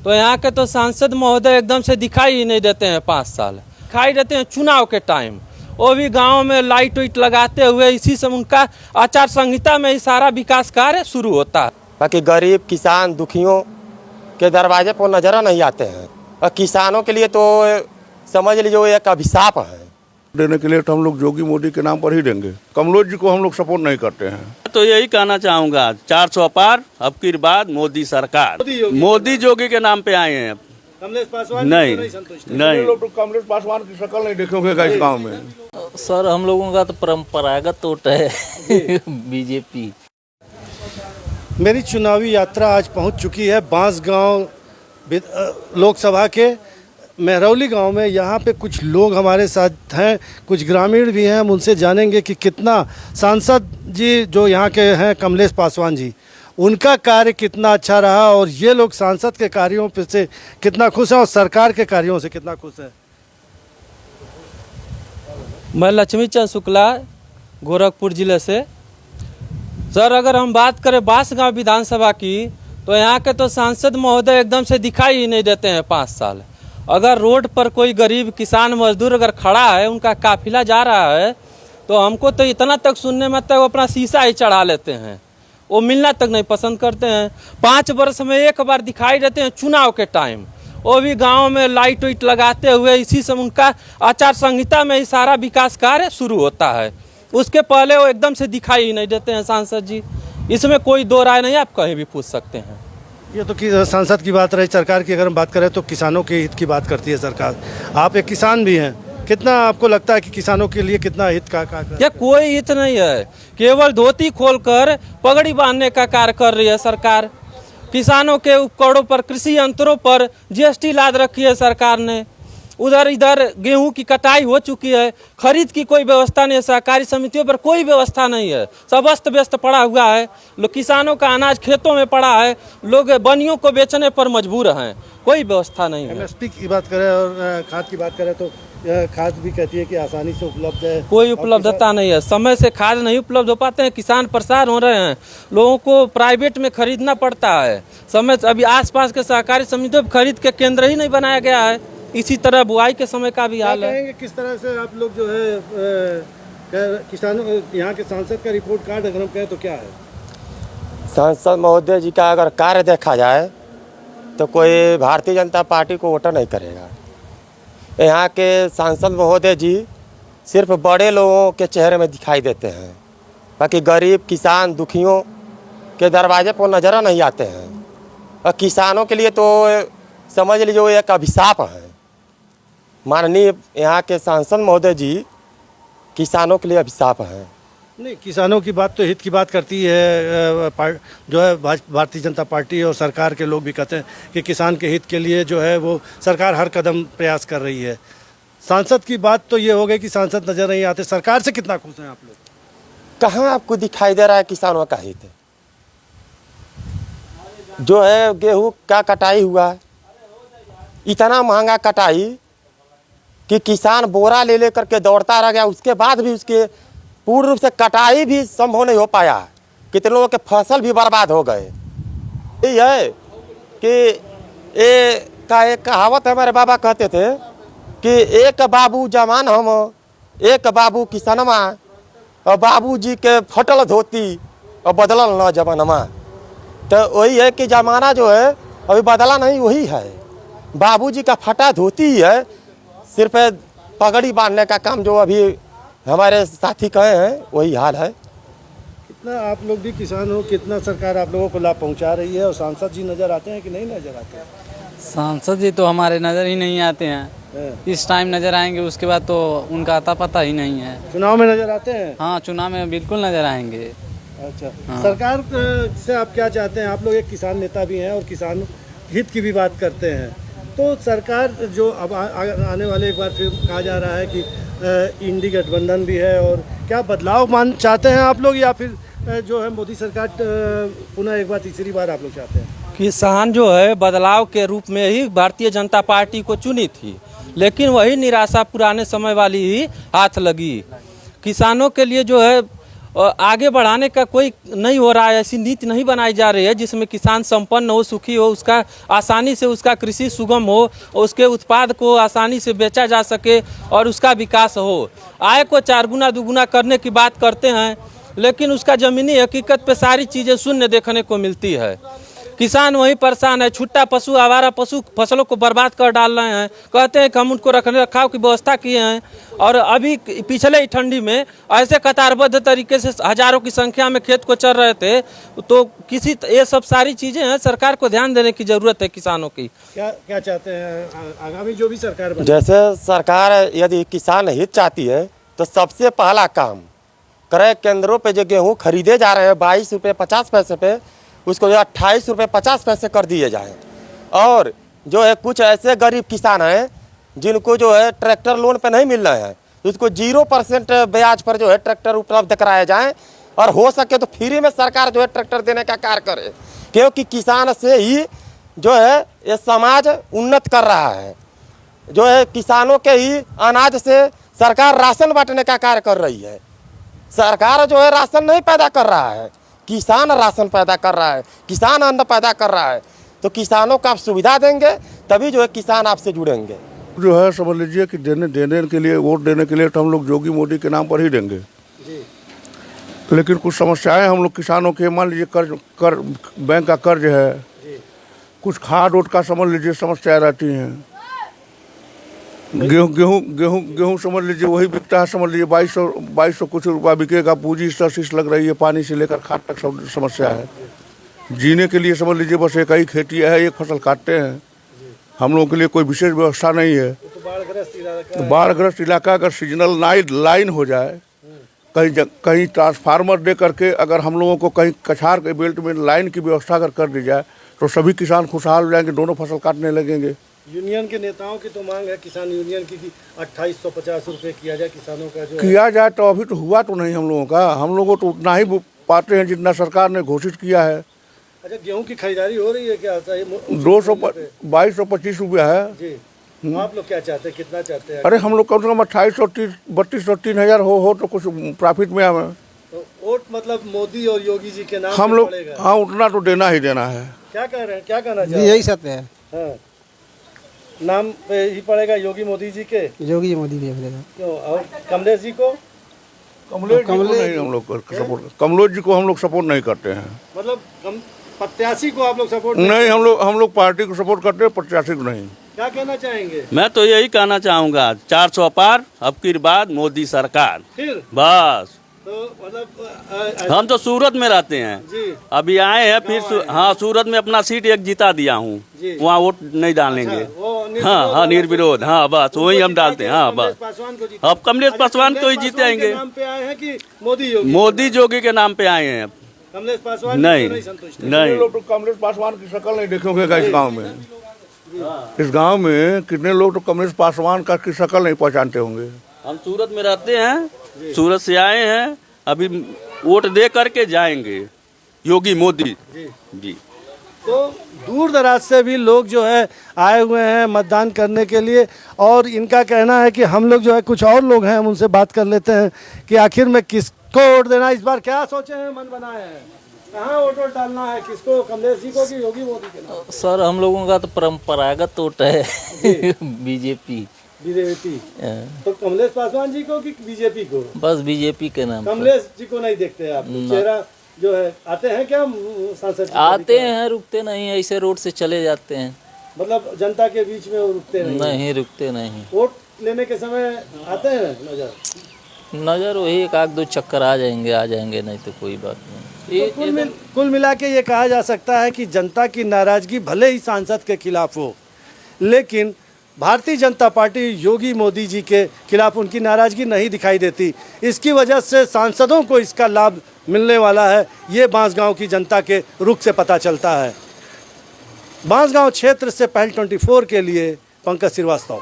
तो यहाँ के तो सांसद महोदय एकदम से दिखाई ही नहीं देते हैं। 5 साल दिखाई देते हैं चुनाव के टाइम, वो भी गांव में लाइट वाइट लगाते हुए। इसी से उनका आचार संहिता में ही सारा विकास कार्य शुरू होता है। बाकी गरीब किसान दुखियों के दरवाजे पर नजर नहीं आते हैं, और किसानों के लिए तो समझ लीजिए एक अभिशाप है। देने के लिए तो हम लोग योगी मोदी के नाम पर ही देंगे, कमलोच जी को हम लोग सपोर्ट नहीं करते हैं। तो यही कहना चाहूँगा, 400 पार अब की बाद मोदी सरकार, मोदी जोगी के नाम पे आए हैं। कमलेश पासवान नहीं लोग तो कमलेश पासवान की शक्ल नहीं देखोगे इस गाँव में। सर हम लोगों का तो परंपरागत वोट है बीजेपी। मेरी चुनावी यात्रा आज पहुंच चुकी है बांसगांव लोकसभा के मेहरौली गांव में। यहाँ पे कुछ लोग हमारे साथ हैं, कुछ ग्रामीण भी हैं। हम उनसे जानेंगे कि कितना सांसद जी जो यहाँ के हैं कमलेश पासवान जी, उनका कार्य कितना अच्छा रहा और ये लोग सांसद के कार्यों पे से कितना खुश हैं और सरकार के कार्यों से कितना खुश हैं। मैं लक्ष्मी चंद शुक्ला, गोरखपुर जिले से। सर अगर हम बात करें बांसगांव विधानसभा की, तो यहाँ के तो सांसद महोदय एकदम से दिखाई ही नहीं देते हैं। 5 साल अगर रोड पर कोई गरीब किसान मजदूर अगर खड़ा है, उनका काफिला जा रहा है, तो हमको तो इतना तक सुनने में तक अपना शीशा ही चढ़ा लेते हैं। वो मिलना तक नहीं पसंद करते हैं। 5 वर्ष में एक बार दिखाई देते हैं चुनाव के टाइम, वो भी गांव में लाइट वाइट लगाते हुए। इसी से उनका आचार संहिता में ही सारा विकास कार्य शुरू होता है। उसके पहले वो एकदम से दिखाई ही नहीं देते हैं सांसद जी। इसमें कोई दो राय नहीं, आप कहीं भी पूछ सकते हैं। ये तो सांसद की बात रही। सरकार की अगर हम बात करें तो किसानों के हित की बात करती है सरकार। आप एक किसान भी हैं, कितना आपको लगता है कि किसानों के लिए कितना हित का क्या? कोई हित नहीं है, केवल धोती खोलकर पगड़ी बांधने का कार्य कर रही है सरकार। किसानों के उपकरणों पर, कृषि यंत्रों पर जीएसटी लाद रखी है सरकार ने। उधर इधर गेहूं की कटाई हो चुकी है, खरीद की कोई व्यवस्था नहीं है। सहकारी समितियों पर कोई व्यवस्था नहीं है, सब अस्त व्यस्त पड़ा हुआ है। लोग किसानों का अनाज खेतों में पड़ा है, लोग बनियों को बेचने पर मजबूर हैं, कोई व्यवस्था नहीं है। एमएसपी की बात करें और खाद की बात करें तो खाद भी कहती है कि आसानी से उपलब्ध है, कोई उपलब्धता नहीं है। समय से खाद नहीं उपलब्ध हो पाते हैं, किसान परेशान हो रहे हैं। लोगों को प्राइवेट में खरीदना पड़ता है समय से। अभी आसपास के सहकारी समितियों में खरीद के केंद्र ही नहीं बनाया गया है। इसी तरह बुआई के समय का भी हाल है। किस तरह से आप लोग जो है किसानों, यहाँ के सांसद का रिपोर्ट कार्ड अगर हम कहें तो क्या है? सांसद महोदय जी का अगर कार्य देखा जाए तो कोई भारतीय जनता पार्टी को वोट नहीं करेगा। यहाँ के सांसद महोदय जी सिर्फ बड़े लोगों के चेहरे में दिखाई देते हैं, बाकी गरीब किसान दुखियों के दरवाजे पर नजर नहीं आते हैं। और किसानों के लिए तो समझ लीजिए एक अभिशाप है। माननीय यहाँ के सांसद महोदय जी किसानों के लिए अभिशाप है। नहीं, किसानों की बात तो हित की बात करती है जो है भारतीय जनता पार्टी, और सरकार के लोग भी कहते हैं कि किसान के हित के लिए जो है वो सरकार हर कदम प्रयास कर रही है। सांसद की बात तो ये हो गई कि सांसद नजर नहीं आते। सरकार से कितना खुश हैं आप लोग? कहाँ आपको दिखाई दे रहा है किसानों का हित? जो है गेहूं का कटाई हुआ, इतना महंगा कटाई कि किसान बोरा ले लेकर के दौड़ता रह गया। उसके बाद भी उसके पूर्ण रूप से कटाई भी संभव नहीं हो पाया। कितने लोगों के फसल भी बर्बाद हो गए। यही है कि एक कहावत है, हमारे बाबा कहते थे कि एक बाबू जवान हम, एक बाबू किसनमा, और बाबू जी के फटल धोती और बदलल न जवानमा। तो वही है कि जमाना जो है अभी बदला नहीं, वही है। बाबू जी का फटा धोती ही है, सिर्फ पगड़ी बांधने का काम जो अभी हमारे साथी कहे हैं वही हाल है। कितना आप लोग भी किसान हो, कितना सरकार आप लोगों को लाभ पहुंचा रही है, और सांसद जी नजर आते हैं कि नहीं नजर आते हैं? सांसद जी तो हमारे नज़र ही नहीं आते हैं। इस टाइम नज़र आएंगे, उसके बाद तो उनका आता पता ही नहीं है। चुनाव में नजर आते हैं? हाँ, चुनाव में बिल्कुल नज़र आएंगे। अच्छा, हाँ। सरकार से आप क्या चाहते हैं? आप लोग एक किसान नेता भी हैं और किसान हित की भी बात करते हैं। तो सरकार जो अब आने वाले एक बार फिर कहा जा रहा है कि इंडी गठबंधन भी है, और क्या बदलाव चाहते हैं आप लोग, या फिर जो है मोदी सरकार पुनः एक बार तीसरी बार आप लोग चाहते हैं? किसान जो है बदलाव के रूप में ही भारतीय जनता पार्टी को चुनी थी, लेकिन वही निराशा पुराने समय वाली ही हाथ लगी। किसानों के लिए जो है और आगे बढ़ाने का कोई नहीं हो रहा है, ऐसी नीति नहीं बनाई जा रही है जिसमें किसान संपन्न हो, सुखी हो, उसका आसानी से उसका कृषि सुगम हो और उसके उत्पाद को आसानी से बेचा जा सके और उसका विकास हो। आय को 4 गुना 2 गुना करने की बात करते हैं, लेकिन उसका ज़मीनी हकीकत पे सारी चीज़ें शून्य देखने को मिलती है। किसान वहीं परेशान है, छुट्टा पशु, आवारा पशु फसलों को बर्बाद कर डाल रहे हैं। कहते हैं कि हम उनको रखने रखाव की व्यवस्था किए हैं, और अभी पिछले ही ठंडी में ऐसे कतारबद्ध तरीके से हजारों की संख्या में खेत को चर रहे थे। तो ये सब सारी चीज़ें हैं, सरकार को ध्यान देने की ज़रूरत है किसानों की। क्या चाहते हैं आगामी जो भी सरकार बने? जैसे सरकार यदि किसान हित चाहती है तो सबसे पहला काम क्रय केंद्रों पे जो गेहूँ खरीदे जा रहे हैं 22 रुपये 50 पैसे पे, उसको जो 28 रुपये 50 पैसे कर दिए जाए। और जो है कुछ ऐसे गरीब किसान हैं जिनको जो है ट्रैक्टर लोन पे नहीं मिल रहे हैं, उसको 0% ब्याज पर जो है ट्रैक्टर उपलब्ध कराए जाएं, और हो सके तो फ्री में सरकार जो है ट्रैक्टर देने का कार्य करे, क्योंकि किसान से ही जो है ये समाज उन्नत कर रहा है। जो है किसानों के ही अनाज से सरकार राशन बांटने का कार्य कर रही है। सरकार जो है राशन नहीं पैदा कर रहा है, किसान राशन पैदा कर रहा है, किसान अन्न पैदा कर रहा है। तो किसानों को आप सुविधा देंगे तभी जो है किसान आपसे जुड़ेंगे। जो है समझ लीजिए कि देने के लिए, वोट देने के लिए तो हम लोग योगी मोदी के नाम पर ही देंगे, लेकिन कुछ समस्याएं हम लोग किसानों के, मान लीजिए कर बैंक का कर्ज है, कुछ खाद ओट का समझ लीजिए समस्याएं रहती हैं। गेहूँ समझ लीजिए वही बिकता है, समझ लीजिए 2200 कुछ रुपया बिकेगा, पूंजी शीश लग रही है, पानी से लेकर खाद तक सब समस्या है। जीने के लिए समझ लीजिए बस एक ही खेती है, एक फसल काटते हैं, हम लोगों के लिए कोई विशेष व्यवस्था नहीं है। तो बाढ़ग्रस्त इलाका अगर सीजनल लाइन हो जाए, कहीं ट्रांसफार्मर दे करके अगर हम लोगों को कहीं कछार के बेल्ट में लाइन की व्यवस्था अगर कर दी जाए तो सभी किसान खुशहाल हो जाएंगे, दोनों फसल काटने लगेंगे। यूनियन के नेताओं की तो मांग है, किसान यूनियन की 2850 रुपये किया जाए किसानों का, जो किया जाए। तो अभी तो हुआ तो नहीं हम लोगों का, हम लोगों तो उतना ही पाते हैं जितना सरकार ने घोषित किया है। अच्छा, गेहूं की खरीदारी हो रही है क्या? 2225 रुपया है जी। आप लोग क्या चाहते हैं, कितना चाहते हैं? अरे हम लोग कम से कम 2832 3000 हो तो कुछ प्रॉफिट में आवे। तो वोट मतलब मोदी और योगी जी के नाम हम लोग, पड़ेगा? हाँ उतना तो देना ही देना है। क्या कह रहे हैं, क्या कहना चाहते हैं? यही सत्य है, हाँ, नाम पे ही पड़ेगा योगी मोदी जी के। योगी जी मोदी भी पड़ेगा। क्यों? और कमलेश जी को? कमलेश जी को नहीं हम लोग सपोर्ट, कमलेश जी को हम लोग सपोर्ट नहीं करते हैं। मतलब प्रत्याशी को आप लोग सपोर्ट नहीं, हम लोग पार्टी को सपोर्ट करते हैं, प्रत्याशी को नहीं। क्या कहना चाहेंगे? मैं तो यही कहना चाहूँगा, 400 पार, अब की बाद मोदी सरकार, फिर बस। तो मतलब हम तो सूरत में रहते हैं, जी, अभी आए हैं, फिर हाँ सूरत में अपना सीट एक जीता दिया हूँ, जी। वहाँ वोट नहीं डालेंगे। वो हाँ निर्विरोध, हाँ बस वही हम डालते हैं। हाँ बस, पासवान को जीते। अब कमलेश पासवान को ही जीतेंगे। नाम पे आए हैं कि मोदी योगी? मोदी जोगी के नाम पे आए हैं। कमलेश पासवान नहीं संतुष्ट? कितने लोग तो कमलेश पासवान की शक्ल नहीं देखोगे इस गांव में। इस गांव में कितने लोग तो कमलेश पासवान का की शक्ल नहीं पहचानते होंगे। हम सूरत में रहते हैं, सूरत से आए हैं, अभी वोट दे करके जाएंगे योगी मोदी जी। तो दूर दराज से भी लोग जो है आए हुए हैं मतदान करने के लिए, और इनका कहना है कि हम लोग जो है, कुछ और लोग हैं, हम उनसे बात कर लेते हैं कि आखिर में किसको वोट देना, इस बार क्या सोचे हैं, मन बनाए हैं, कहाँ वोट डालना है, किसको, कमलेश जी को कि योगी मोदी के नाम? सर हम लोगों का तो परंपरागत वोट है बीजेपी। तो कमलेश पासवान जी को कि बीजेपी को? बस बीजेपी के नाम। कमलेश जी को नहीं देखते आप? चेहरा जो है, आते हैं क्या सांसद? आते हैं, रुकते नहीं, ऐसे रोड से चले जाते हैं। मतलब जनता के बीच में वो रुकते नहीं रुकते नहीं। वोट लेने के समय आते हैं नजर वही एक आध दो चक्कर आ जाएंगे, नहीं तो कोई बात नहीं। तो कुल मिला के ये कहा जा सकता है कि जनता की नाराजगी भले ही सांसद के खिलाफ हो, लेकिन भारतीय जनता पार्टी योगी मोदी जी के खिलाफ उनकी नाराजगी नहीं दिखाई देती। इसकी वजह से सांसदों को इसका लाभ मिलने वाला है, ये बांसगांव की जनता के रुख से पता चलता है। बांसगांव क्षेत्र से पहल 24 के लिए पंकज श्रीवास्तव।